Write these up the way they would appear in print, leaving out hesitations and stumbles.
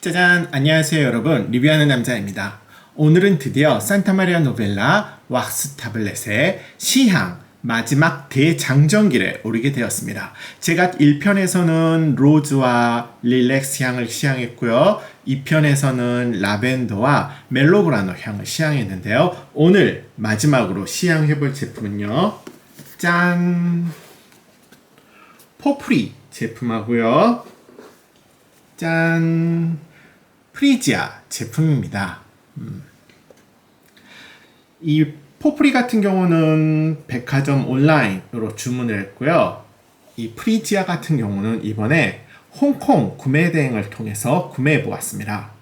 짜잔! 안녕하세요 여러분, 리뷰하는 남자입니다. 오늘은 드디어 산타마리아 노벨라 왁스 타블렛의 시향 마지막 대장정기를 오르게 되었습니다. 제가 1편에서는 로즈와 릴렉스 향을 시향했고요. 2편에서는 라벤더와 멜로그라노 향을 시향했는데요. 오늘 마지막으로 시향해볼 제품은요. 짠! 포프리 제품하고요. 짠! 프리지아 제품입니다. 이 포프리 같은 경우는 백화점 온라인으로 주문을 했고요. 이 프리지아 같은 경우는 이번에 홍콩 구매 대행을 통해서 구매해 보았습니다.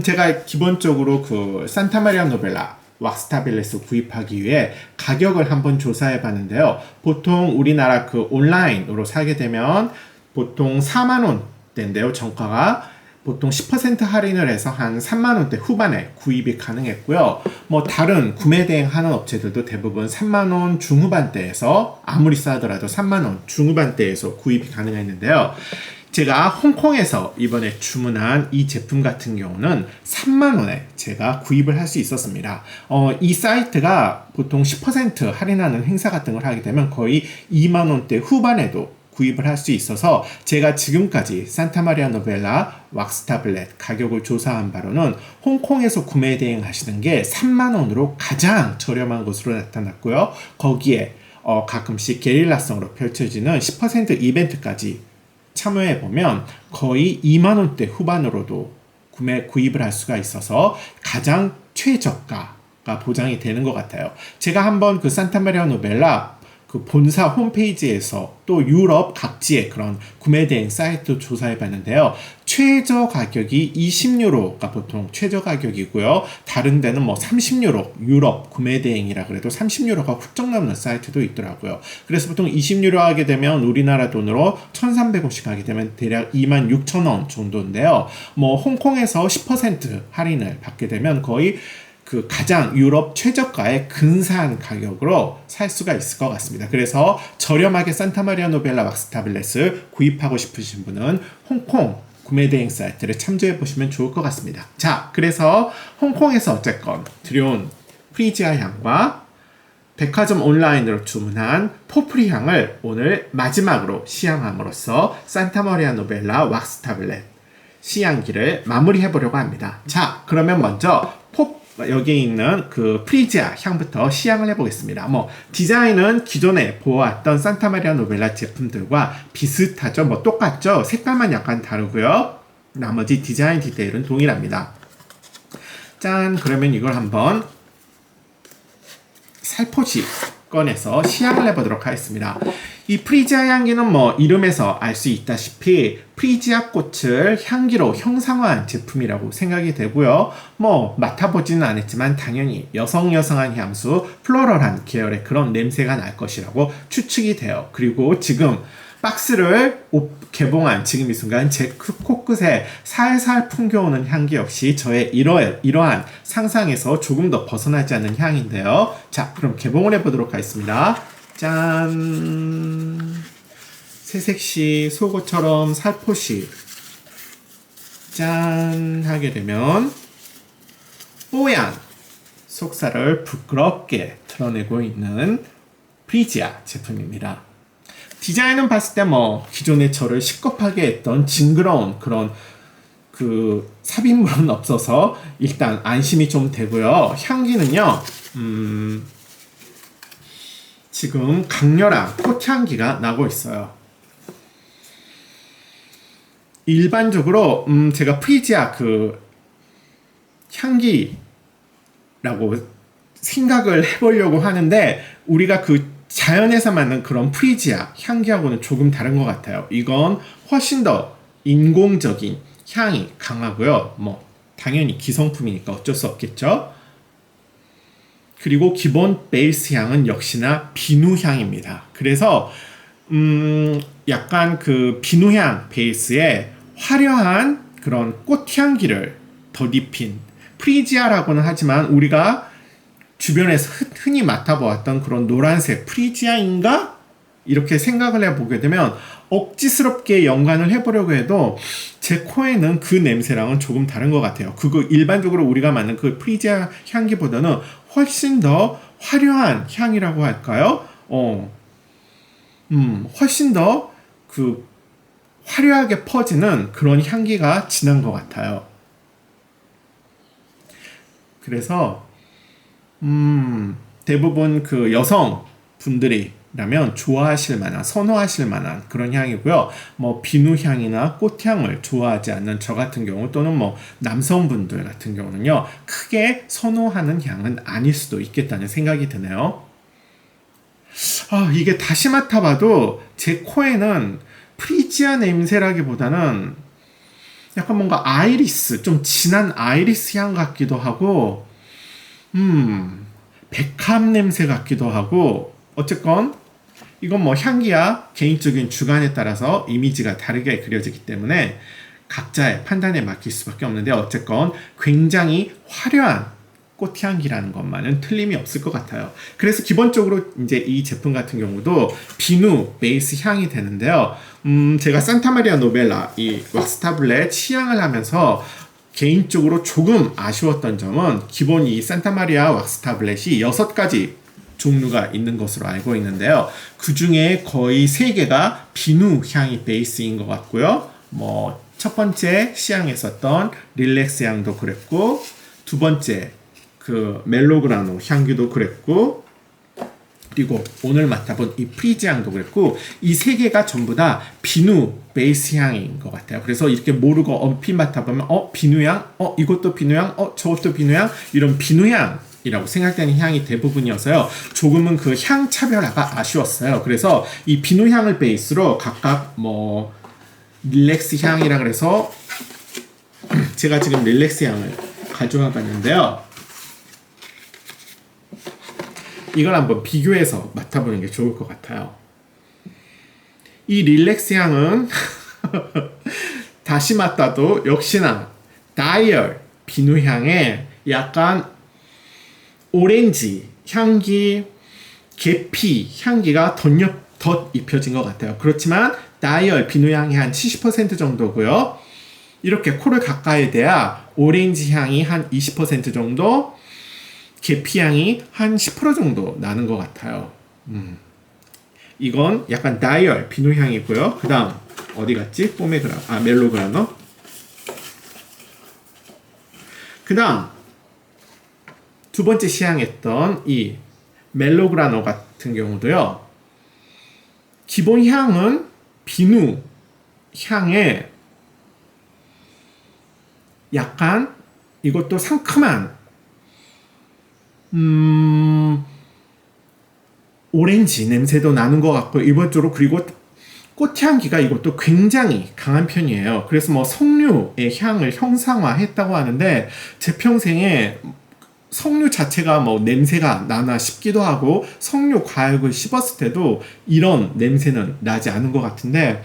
제가 기본적으로 그 산타마리아 노벨라 왁스 타블렛을 구입하기 위해 가격을 한번 조사해 봤는데요. 보통 우리나라 그 온라인으로 사게 되면 보통 4만 원대인데요. 정가가 보통 10% 할인을 해서 한 3만 원대 후반에 구입이 가능했고요. 뭐 다른 구매 대행하는 업체들도 대부분 3만 원 중후반대에서 아무리 싸더라도 3만 원 중후반대에서 구입이 가능했는데요. 제가 홍콩에서 이번에 주문한 이 제품 같은 경우는 3만 원에 제가 구입을 할 수 있었습니다. 이 사이트가 보통 10% 할인하는 행사 같은 걸 하게 되면 거의 2만 원대 후반에도 구입을 할 수 있어서 제가 지금까지 산타마리아 노벨라 왁스 타블렛 가격을 조사한 바로는 홍콩에서 구매 대행하시는 게 3만 원으로 가장 저렴한 것으로 나타났고요. 거기에 가끔씩 게릴라성으로 펼쳐지는 10% 이벤트까지 참여해보면 거의 2만 원대 후반으로도 구입을 할 수가 있어서 가장 최저가가 보장이 되는 것 같아요. 제가 한번 그 산타마리아 노벨라 그 본사 홈페이지에서 또 유럽 각지의 그런 구매 대행 사이트 조사해 봤는데요. 최저 가격이 20유로가 보통 최저 가격이고요. 다른 데는 뭐 30유로, 유럽 구매 대행이라 그래도 30유로가 훌쩍 넘는 사이트도 있더라고요. 그래서 보통 20유로 하게 되면 우리나라 돈으로 1,300원씩 하게 되면 대략 26,000원 정도인데요. 뭐 홍콩에서 10% 할인을 받게 되면 거의 그 가장 유럽 최저가의 근사한 가격으로 살 수가 있을 것 같습니다. 그래서 저렴하게 산타마리아 노벨라 왁스 타블렛을 구입하고 싶으신 분은 홍콩 구매 대행 사이트를 참조해 보시면 좋을 것 같습니다. 자, 그래서 홍콩에서 어쨌건 들여온 프리지아 향과 백화점 온라인으로 주문한 포프리 향을 오늘 마지막으로 시향함으로써 산타마리아 노벨라 왁스 타블렛 시향기를 마무리해 보려고 합니다. 자, 그러면 먼저 여기에 있는 그 프리지아 향부터 시향을 해보겠습니다. 뭐 디자인은 기존에 보았던 산타마리아 노벨라 제품들과 비슷하죠. 뭐 똑같죠. 색깔만 약간 다르고요. 나머지 디자인 디테일은 동일합니다. 짠! 그러면 이걸 한번 살포시 꺼내서 시향을 해보도록 하겠습니다. 이 프리지아 향기는 뭐 이름에서 알 수 있다시피 프리지아 꽃을 향기로 형상화한 제품이라고 생각이 되고요. 뭐 맡아보지는 않았지만 당연히 여성한 향수, 플로럴한 계열의 그런 냄새가 날 것이라고 추측이 돼요. 그리고 지금 박스를 개봉한 지금 이 순간 제 코끝에 살살 풍겨오는 향기 역시 저의 이러한 상상에서 조금 더 벗어나지 않는 향인데요. 자, 그럼 개봉을 해보도록 하겠습니다. 짠! 새색시 속옷처럼 살포시 짠! 하게 되면 뽀얀 속살을 부끄럽게 드러내고 있는 프리지아 제품입니다. 디자인은 봤을 때 뭐 기존의 저를 식겁하게 했던 징그러운 그런 그 삽입물은 없어서 일단 안심이 좀 되고요. 향기는요. 지금 강렬한 꽃향기가 나고 있어요. 일반적으로 제가 프리지아 그 향기라고 생각을 해보려고 하는데 우리가 그 자연에서 만든 그런 프리지아 향기하고는 조금 다른 것 같아요. 이건 훨씬 더 인공적인 향이 강하고요. 뭐 당연히 기성품이니까 어쩔 수 없겠죠. 그리고 기본 베이스 향은 역시나 비누향입니다. 그래서 약간 그 비누향 베이스에 화려한 그런 꽃향기를 덧입힌 프리지아라고는 하지만 우리가 주변에서 흔히 맡아보았던 그런 노란색 프리지아인가? 이렇게 생각을 해보게 되면 억지스럽게 연관을 해보려고 해도 제 코에는 그 냄새랑은 조금 다른 것 같아요. 그거 일반적으로 우리가 맡는 그 프리지아 향기보다는 훨씬 더 화려한 향이라고 할까요? 훨씬 더 그 화려하게 퍼지는 그런 향기가 진한 것 같아요. 그래서 대부분 그 여성 분들이라면 좋아하실 만한, 선호하실 만한 그런 향이고요. 뭐 비누향이나 꽃향을 좋아하지 않는 저 같은 경우 또는 뭐 남성분들 같은 경우는요, 크게 선호하는 향은 아닐 수도 있겠다는 생각이 드네요. 이게 다시 맡아봐도 제 코에는 프리지아 냄새라기보다는 약간 뭔가 아이리스, 좀 진한 아이리스 향 같기도 하고, 백합 냄새 같기도 하고, 어쨌건 이건 뭐 향기야 개인적인 주관에 따라서 이미지가 다르게 그려지기 때문에 각자의 판단에 맡길 수밖에 없는데, 어쨌건 굉장히 화려한 꽃향기라는 것만은 틀림이 없을 것 같아요. 그래서 기본적으로 이제 이 제품 같은 경우도 비누 베이스 향이 되는데요. 제가 산타마리아 노벨라 이 왁스 타블렛 시향을 하면서 개인적으로 조금 아쉬웠던 점은, 기본 이 산타마리아 왁스 타블렛이 6가지 종류가 있는 것으로 알고 있는데요. 그 중에 거의 3개가 비누 향이 베이스인 것 같고요. 뭐 첫 번째 시향했었던 릴렉스 향도 그랬고, 두 번째 그 멜로그라노 향기도 그랬고, 그리고 오늘 맡아본 이 프리지 향도 그랬고, 이 3개가 전부 다 비누 베이스 향인 것 같아요. 그래서 이렇게 모르고 얼핏 맡아보면 비누향? 이것도 비누향? 저것도 비누향? 이런 비누향 이라고 생각되는 향이 대부분이어서요. 조금은 그 향 차별화가 아쉬웠어요. 그래서 이 비누 향을 베이스로 각각 뭐 릴렉스 향이라 그래서 제가 지금 릴렉스 향을 가져와 봤는데요. 이걸 한번 비교해서 맡아보는 게 좋을 것 같아요. 이 릴렉스 향은 다시 맡아도 역시나 다이얼 비누 향에 약간 오렌지 향기, 계피 향기가 덧 입혀진 것 같아요. 그렇지만 다이얼 비누 향이 한 70% 정도고요. 이렇게 코를 가까이 대야 오렌지 향이 한 20% 정도, 계피 향이 한 10% 정도 나는 것 같아요. 이건 약간 다이얼 비누 향이고요. 그 다음 어디 갔지? 멜로그라노. 그 다음 두 번째 시향했던 이 멜로그라노 같은 경우도요. 기본 향은 비누 향에 약간 이것도 상큼한 오렌지 냄새도 나는 것 같고, 일반적으로 그리고 꽃향기가 이것도 굉장히 강한 편이에요. 그래서 뭐 석류의 향을 형상화했다고 하는데, 제 평생에 석류 자체가 뭐 냄새가 나나 싶기도 하고, 석류 과육을 씹었을 때도 이런 냄새는 나지 않은 것 같은데,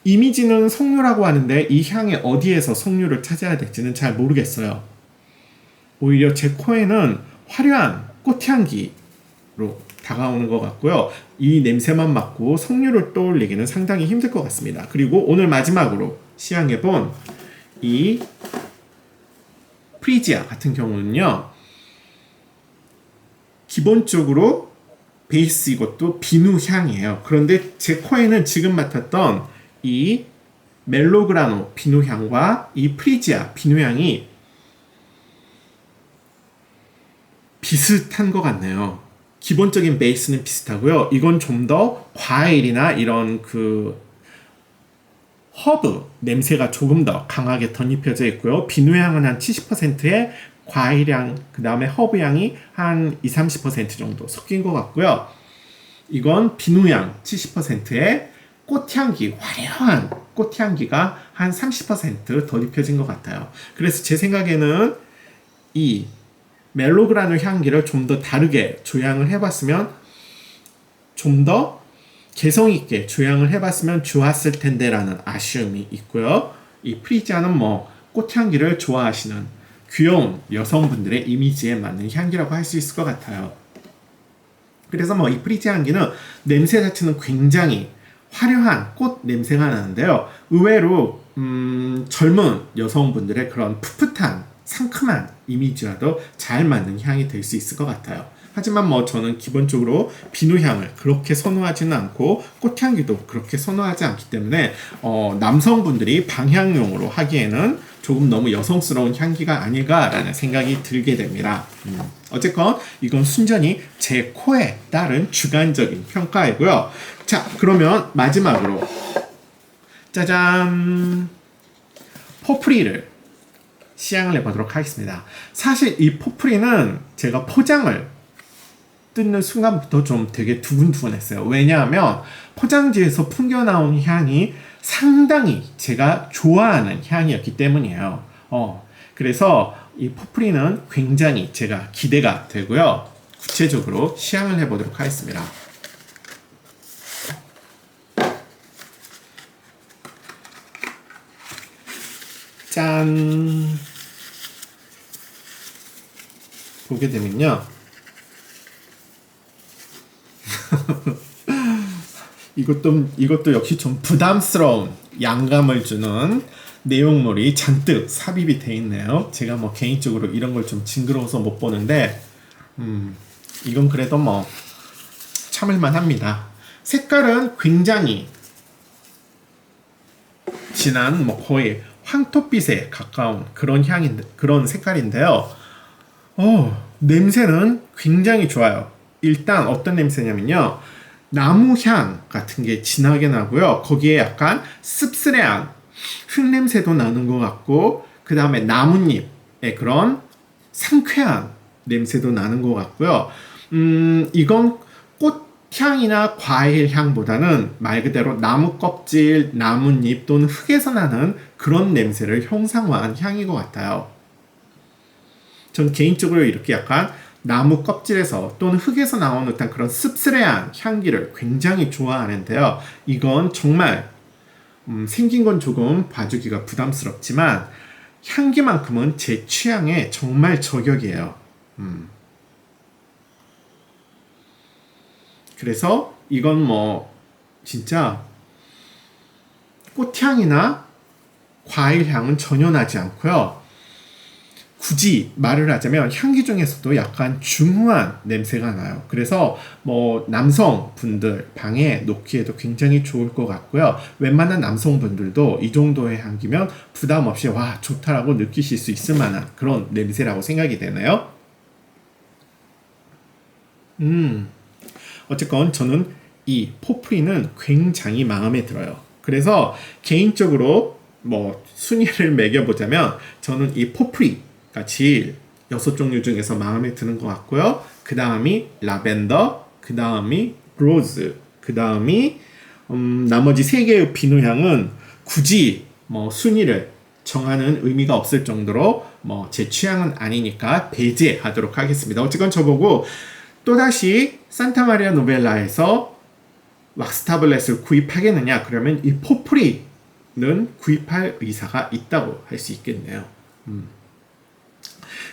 이미지는 석류라고 하는데 이 향이 어디에서 석류를 찾아야 될지는 잘 모르겠어요. 오히려 제 코에는 화려한 꽃향기로 다가오는 것 같고요. 이 냄새만 맡고 석류를 떠올리기는 상당히 힘들 것 같습니다. 그리고 오늘 마지막으로 시향해본 이 프리지아 같은 경우는요. 기본적으로 베이스 이것도 비누 향이에요. 그런데 제 코에는 지금 맡았던 이 멜로그라노 비누 향과 이 프리지아 비누 향이 비슷한 것 같네요. 기본적인 베이스는 비슷하고요. 이건 좀 더 과일이나 이런 그 허브 냄새가 조금 더 강하게 덧입혀져 있고요. 비누향은 한 70%의 과일향, 그 다음에 허브향이 한 20-30% 정도 섞인 것 같고요. 이건 비누향 70%의 꽃향기, 화려한 꽃향기가 한 30% 덧입혀진 것 같아요. 그래서 제 생각에는 이 멜로그라노 향기를 좀 더 다르게 조향을 해봤으면, 좀 더 개성있게 조향을 해봤으면 좋았을 텐데 라는 아쉬움이 있고요. 이 프리지아는 뭐 꽃향기를 좋아하시는 귀여운 여성분들의 이미지에 맞는 향기라고 할 수 있을 것 같아요. 그래서 뭐 이 프리티 향기는 냄새 자체는 굉장히 화려한 꽃 냄새가 나는데요. 의외로 젊은 여성분들의 그런 풋풋한 상큼한 이미지와도 잘 맞는 향이 될 수 있을 것 같아요. 하지만 뭐 저는 기본적으로 비누향을 그렇게 선호하지는 않고 꽃향기도 그렇게 선호하지 않기 때문에 남성분들이 방향용으로 하기에는 조금 너무 여성스러운 향기가 아닐까라는 생각이 들게 됩니다. 어쨌건 이건 순전히 제 코에 따른 주관적인 평가이고요. 자, 그러면 마지막으로 짜잔! 포프리를 시향을 해보도록 하겠습니다. 사실 이 포프리는 제가 포장을 뜯는 순간부터 좀 되게 두근두근했어요. 왜냐하면 포장지에서 풍겨나온 향이 상당히 제가 좋아하는 향이었기 때문이에요. 그래서 이 포프리는 굉장히 제가 기대가 되고요. 구체적으로 시향을 해보도록 하겠습니다. 짠! 보게 되면요. 이것도 역시 좀 부담스러운 양감을 주는 내용물이 잔뜩 삽입이 돼 있네요. 제가 뭐 개인적으로 이런 걸 좀 징그러워서 못 보는데, 이건 그래도 뭐 참을만 합니다. 색깔은 굉장히 진한 뭐 거의 황토빛에 가까운 그런 색깔인데요. 냄새는 굉장히 좋아요. 일단 어떤 냄새냐면요. 나무향 같은 게 진하게 나고요. 거기에 약간 씁쓸한 흙냄새도 나는 것 같고, 그 다음에 나뭇잎의 그런 상쾌한 냄새도 나는 것 같고요. 이건 꽃향이나 과일향보다는 말 그대로 나무 껍질, 나뭇잎 또는 흙에서 나는 그런 냄새를 형상화한 향인 것 같아요. 전 개인적으로 이렇게 약간 나무 껍질에서 또는 흙에서 나오는 듯한 그런 씁쓸한 향기를 굉장히 좋아하는데요. 이건 정말 생긴 건 조금 봐주기가 부담스럽지만 향기만큼은 제 취향에 정말 저격이에요. 그래서 이건 뭐 진짜 꽃향이나 과일향은 전혀 나지 않고요. 굳이 말을 하자면 향기 중에서도 약간 중후한 냄새가 나요. 그래서 뭐 남성분들 방에 놓기에도 굉장히 좋을 것 같고요. 웬만한 남성분들도 이 정도의 향기면 부담 없이 와 좋다라고 느끼실 수 있을 만한 그런 냄새라고 생각이 되네요. 어쨌건 저는 이 포프리는 굉장히 마음에 들어요. 그래서 개인적으로 뭐 순위를 매겨보자면 저는 이 포프리가 제일 6종류 중에서 마음에 드는 것 같고요. 그 다음이 라벤더, 그 다음이 로즈, 그 다음이 나머지 3개의 비누향은 굳이 뭐 순위를 정하는 의미가 없을 정도로 뭐 제 취향은 아니니까 배제하도록 하겠습니다. 어쨌건 저보고 또다시 산타마리아 노벨라에서 왁스타블렛을 구입하겠느냐? 그러면 이 포프리는 구입할 의사가 있다고 할 수 있겠네요.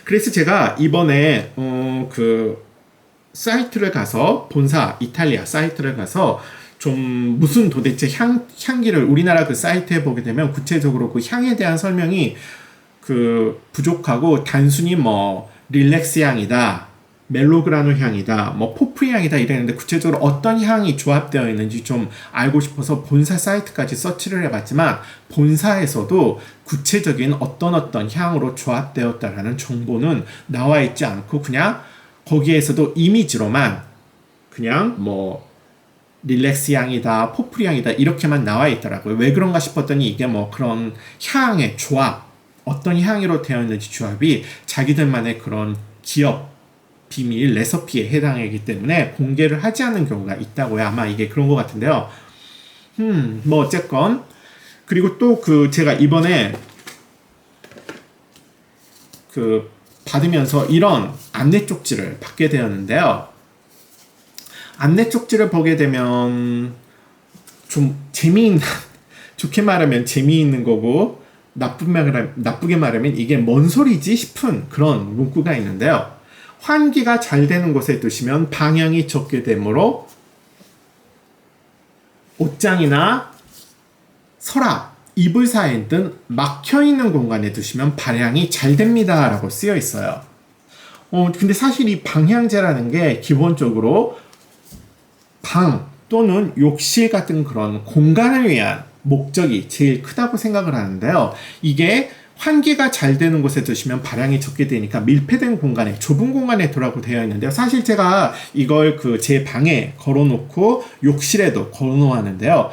그래서 제가 이번에 그 사이트를 가서 본사 이탈리아 사이트를 가서 좀 무슨 도대체 향기를 우리나라 그 사이트에 보게 되면 구체적으로 그 향에 대한 설명이 그 부족하고 단순히 뭐 릴렉스 향이다, 멜로그라노 향이다, 뭐 포프리 향이다 이랬는데 구체적으로 어떤 향이 조합되어 있는지 좀 알고 싶어서 본사 사이트까지 서치를 해봤지만 본사에서도 구체적인 어떤 향으로 조합되었다라는 정보는 나와 있지 않고 그냥 거기에서도 이미지로만 그냥 뭐 릴렉스 향이다, 포프리 향이다 이렇게만 나와 있더라고요. 왜 그런가 싶었더니 이게 뭐 그런 향의 조합, 어떤 향으로 되어 있는지 조합이 자기들만의 그런 기업 비밀 레시피에 해당하기 때문에 공개를 하지 않는 경우가 있다고요. 아마 이게 그런 것 같은데요. 뭐 어쨌건 그리고 또 그 제가 이번에 그 받으면서 이런 안내 쪽지를 받게 되었는데요. 안내 쪽지를 보게 되면 좀 좋게 말하면 재미있는 거고 나쁘게 말하면 이게 뭔 소리지 싶은 그런 문구가 있는데요. 환기가 잘 되는 곳에 두시면 방향이 적게 되므로 옷장이나 서랍, 이불 사이 등 막혀있는 공간에 두시면 발향이 잘 됩니다 라고 쓰여 있어요. 근데 사실 이 방향제라는 게 기본적으로 방 또는 욕실 같은 그런 공간을 위한 목적이 제일 크다고 생각을 하는데요. 이게 환기가 잘 되는 곳에 두시면 발향이 적게 되니까 밀폐된 공간에, 좁은 공간에 두라고 되어 있는데요. 사실 제가 이걸 제 방에 걸어놓고 욕실에도 걸어놓았는데요.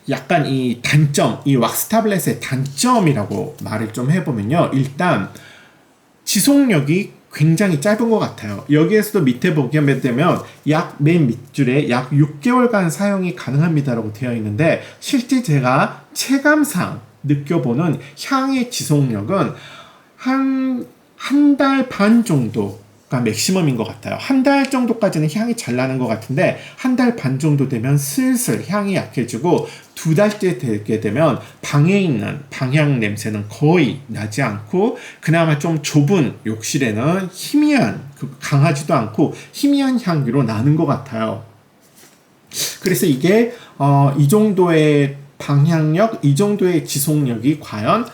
약간 이 단점, 이 왁스 타블렛의 단점이라고 말을 좀 해보면요. 일단 지속력이 굉장히 짧은 것 같아요. 여기에서도 밑에 보게 되면 약 맨 밑줄에 약 6개월간 사용이 가능합니다라고 되어 있는데, 실제 제가 체감상 느껴보는 향의 지속력은 한 달 반 정도가 맥시멈인 것 같아요. 한 달 정도까지는 향이 잘 나는 것 같은데, 한 달 반 정도 되면 슬슬 향이 약해지고, 2달째 되게 되면 방에 있는 방향 냄새는 거의 나지 않고, 그나마 좀 좁은 욕실에는 희미한, 강하지도 않고 희미한 향기로 나는 것 같아요. 그래서 이게 이 정도의 방향력, 이 정도의 지속력이 과연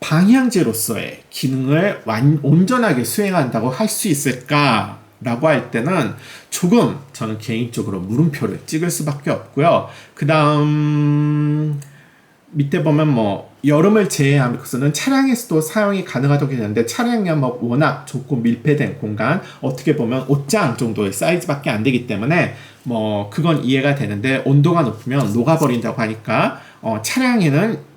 방향제로서의 기능을 온전하게 수행한다고 할 수 있을까라고 할 때는 조금 저는 개인적으로 물음표를 찍을 수밖에 없고요. 그 다음 밑에 보면 여름을 제외하고서는 차량에서도 사용이 가능하다고 했는데, 차량이 워낙 좁고 밀폐된 공간, 어떻게 보면 옷장 정도의 사이즈밖에 안 되기 때문에 그건 이해가 되는데, 온도가 높으면 녹아버린다고 하니까 차량에는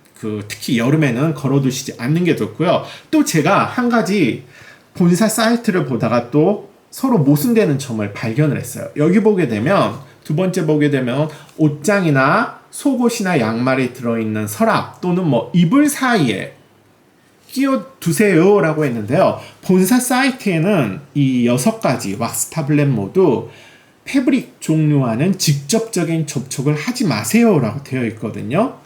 특히 여름에는 걸어두시지 않는 게 좋고요. 또 제가 한 가지 본사 사이트를 보다가 또 서로 모순되는 점을 발견을 했어요. 여기 보게 되면, 두 번째 보게 되면 옷장이나 속옷이나 양말이 들어있는 서랍 또는 이불 사이에 끼워 두세요 라고 했는데요. 본사 사이트에는 이 6가지 왁스 타블렛 모두 패브릭 종류와는 직접적인 접촉을 하지 마세요 라고 되어 있거든요.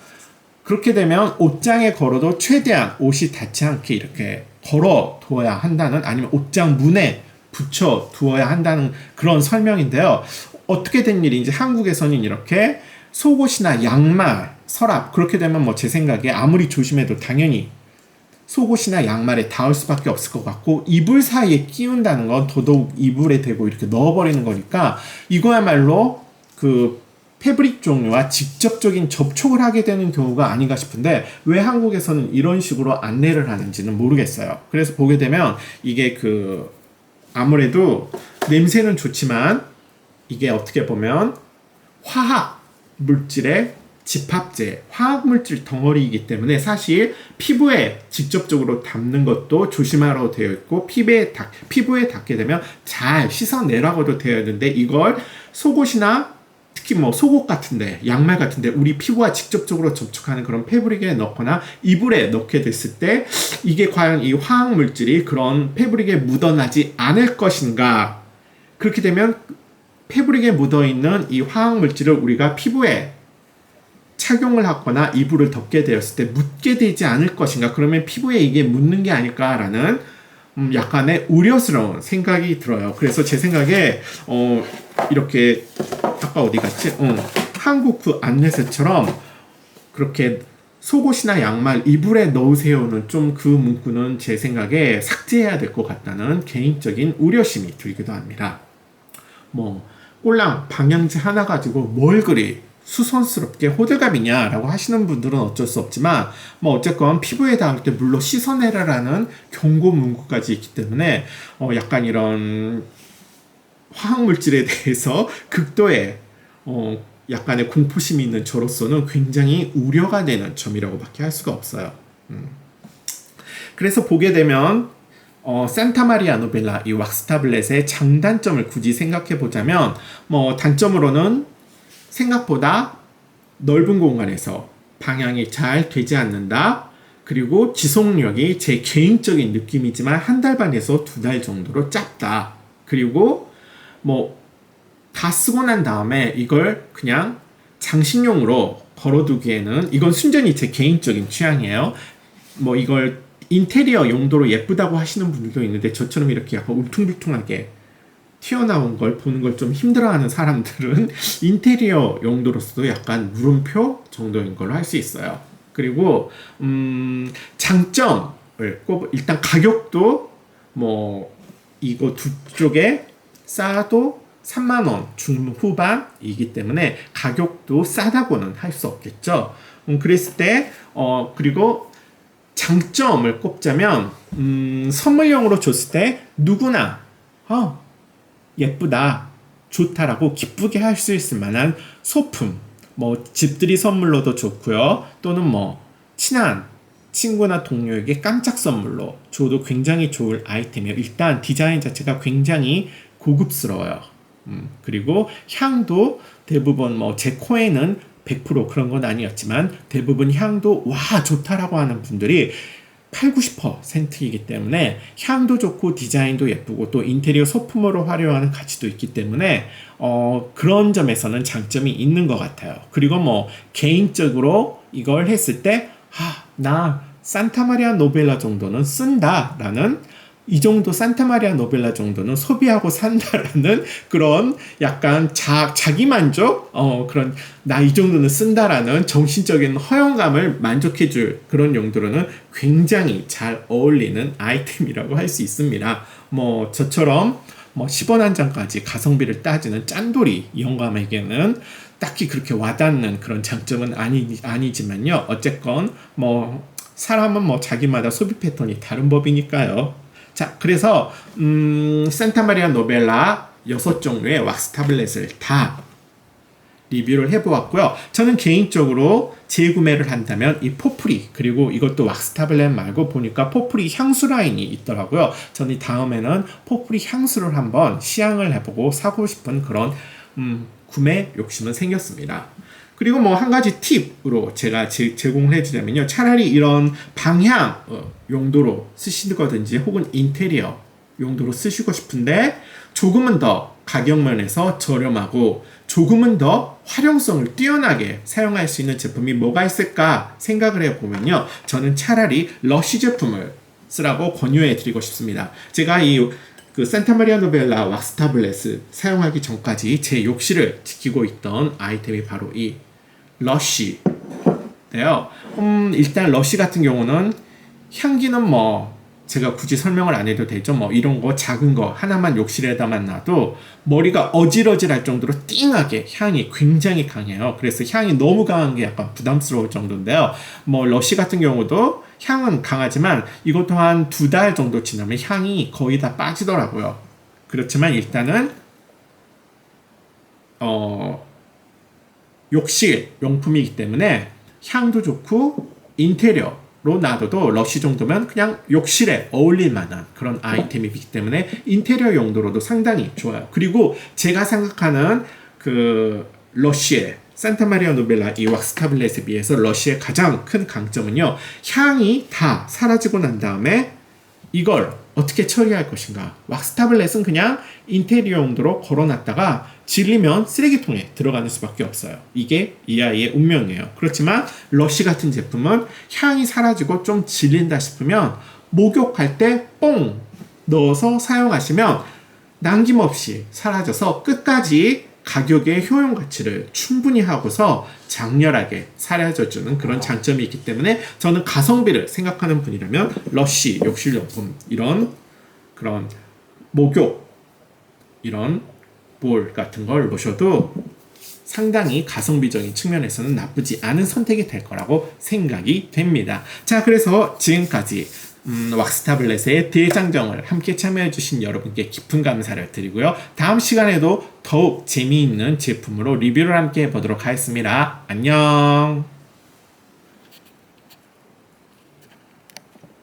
그렇게 되면 옷장에 걸어도 최대한 옷이 닿지 않게 이렇게 걸어 두어야 한다는, 아니면 옷장 문에 붙여 두어야 한다는 그런 설명인데요. 어떻게 된 일인지 한국에서는 이렇게 속옷이나 양말, 서랍, 그렇게 되면 제 생각에 아무리 조심해도 당연히 속옷이나 양말에 닿을 수밖에 없을 것 같고, 이불 사이에 끼운다는 건 더더욱 이불에 대고 이렇게 넣어버리는 거니까 이거야말로 패브릭 종류와 직접적인 접촉을 하게 되는 경우가 아닌가 싶은데, 왜 한국에서는 이런 식으로 안내를 하는지는 모르겠어요. 그래서 보게 되면 이게 아무래도 냄새는 좋지만 이게 어떻게 보면 화학 물질의 집합제, 화학물질 덩어리이기 때문에 사실 피부에 직접적으로 닿는 것도 조심하라고 되어 있고, 피부에 닿게 되면 잘 씻어내라고도 되어 있는데, 이걸 속옷이나 특히 속옷 같은데, 양말 같은데 우리 피부와 직접적으로 접촉하는 그런 패브릭에 넣거나 이불에 넣게 됐을 때 이게 과연 이 화학물질이 그런 패브릭에 묻어나지 않을 것인가. 그렇게 되면 패브릭에 묻어있는 이 화학물질을 우리가 피부에 착용을 하거나 이불을 덮게 되었을 때 묻게 되지 않을 것인가. 그러면 피부에 이게 묻는 게 아닐까라는 약간의 우려스러운 생각이 들어요. 그래서 제 생각에 이렇게 아까 어디 갔지? 한국 안내서처럼 그렇게 속옷이나 양말 이불에 넣으세요는 좀 문구는 제 생각에 삭제해야 될 것 같다는 개인적인 우려심이 들기도 합니다. 꼴랑 방향제 하나 가지고 뭘 그리 수선스럽게 호들갑이냐라고 하시는 분들은 어쩔 수 없지만, 어쨌건 피부에 닿을 때 물로 씻어내라라는 경고 문구까지 있기 때문에 약간 이런 화학물질에 대해서 극도의 약간의 공포심이 있는 저로서는 굉장히 우려가 되는 점이라고밖에 할 수가 없어요. 그래서 보게 되면 산타마리아 노벨라 이 왁스 타블렛의 장단점을 굳이 생각해 보자면, 단점으로는 생각보다 넓은 공간에서 방향이 잘 되지 않는다. 그리고 지속력이 제 개인적인 느낌이지만 한 달 반에서 2달 정도로 짧다. 그리고 다 쓰고 난 다음에 이걸 그냥 장식용으로 걸어두기에는, 이건 순전히 제 개인적인 취향이에요. 이걸 인테리어 용도로 예쁘다고 하시는 분들도 있는데 저처럼 이렇게 약간 울퉁불퉁하게 튀어나온 걸 보는 걸 좀 힘들어하는 사람들은 인테리어 용도로서도 약간 물음표 정도인 걸로 할 수 있어요. 그리고 장점을 꼭 일단 가격도 뭐 이거 두 쪽에 싸도 3만 원 중후반이기 때문에 가격도 싸다고는 할 수 없겠죠. 그랬을 때 그리고 장점을 꼽자면 선물용으로 줬을 때 누구나 예쁘다, 좋다라고 기쁘게 할 수 있을 만한 소품, 뭐 집들이 선물로도 좋고요. 또는 뭐 친한 친구나 동료에게 깜짝 선물로 줘도 굉장히 좋을 아이템이에요. 일단 디자인 자체가 굉장히 고급스러워요. 그리고 향도 대부분 뭐 제 코에는 100% 그런 건 아니었지만 대부분 향도 와 좋다라고 하는 분들이 8, 90%이기 때문에 향도 좋고 디자인도 예쁘고 또 인테리어 소품으로 활용하는 가치도 있기 때문에 그런 점에서는 장점이 있는 것 같아요. 그리고 뭐 개인적으로 이걸 했을 때 나 산타마리아 노벨라 정도는 쓴다라는 이 정도 산타마리아 노벨라 정도는 소비하고 산다라는 그런 약간 자기 만족 그런 나 이 정도는 쓴다라는 정신적인 허영감을 만족해줄 그런 용도로는 굉장히 잘 어울리는 아이템이라고 할 수 있습니다. 뭐 저처럼 뭐 10원 한 장까지 가성비를 따지는 짠돌이 영감에게는 딱히 그렇게 와닿는 그런 장점은 아니지만요. 어쨌건 뭐 사람은 뭐 자기마다 소비 패턴이 다른 법이니까요. 자, 그래서 산타마리아 노벨라 6종류의 왁스 타블렛을 다 리뷰를 해보았고요. 저는 개인적으로 재구매를 한다면 이 포프리 그리고 이것도 왁스 타블렛 말고 보니까 포프리 향수 라인이 있더라고요. 저는 다음에는 포프리 향수를 한번 시향을 해보고 사고 싶은 그런 구매 욕심은 생겼습니다. 그리고 뭐 한 가지 팁으로 제가 제공을 해주자면요. 차라리 이런 방향 용도로 쓰시거든지 혹은 인테리어 용도로 쓰시고 싶은데 조금은 더 가격 면에서 저렴하고 조금은 더 활용성을 뛰어나게 사용할 수 있는 제품이 뭐가 있을까 생각을 해보면요. 저는 차라리 러쉬 제품을 쓰라고 권유해 드리고 싶습니다. 제가 그 산타마리아 노벨라 왁스 타블렛을 사용하기 전까지 제 욕실을 지키고 있던 아이템이 바로 이 러쉬인데요. 일단 러쉬 같은 경우는 향기는 뭐 제가 굳이 설명을 안 해도 되죠. 뭐 이런 거 작은 거 하나만 욕실에다만 놔도 머리가 어질어질할 정도로 띵하게 향이 굉장히 강해요. 그래서 향이 너무 강한 게 약간 부담스러울 정도인데요. 뭐 러쉬 같은 경우도 향은 강하지만 이것도 한 2달 정도 지나면 향이 거의 다 빠지더라고요. 그렇지만 일단은 욕실 용품이기 때문에 향도 좋고 인테리어로 놔둬도 러쉬 정도면 그냥 욕실에 어울릴 만한 그런 아이템이기 때문에 인테리어 용도로도 상당히 좋아요. 그리고 제가 생각하는 그 러쉬의 산타마리아 노벨라 이 왁스 타블렛에 비해서 러쉬의 가장 큰 강점은요. 향이 다 사라지고 난 다음에 이걸 어떻게 처리할 것인가. 왁스 타블렛은 그냥 인테리어 용도로 걸어놨다가 질리면 쓰레기통에 들어가는 수밖에 없어요. 이게 이 아이의 운명이에요. 그렇지만 러쉬 같은 제품은 향이 사라지고 좀 질린다 싶으면 목욕할 때 뽕 넣어서 사용하시면 남김없이 사라져서 끝까지 가격의 효용 가치를 충분히 하고서 장렬하게 사라져주는 그런 장점이 있기 때문에 저는 가성비를 생각하는 분이라면 러쉬 욕실용품 이런 그런 목욕 이런 볼 같은 걸 보셔도 상당히 가성비적인 측면에서는 나쁘지 않은 선택이 될 거라고 생각이 됩니다. 자, 그래서 지금까지 왁스 타블렛의 대장정을 함께 참여해주신 여러분께 깊은 감사를 드리고요. 다음 시간에도 더욱 재미있는 제품으로 리뷰를 함께 해보도록 하겠습니다. 안녕.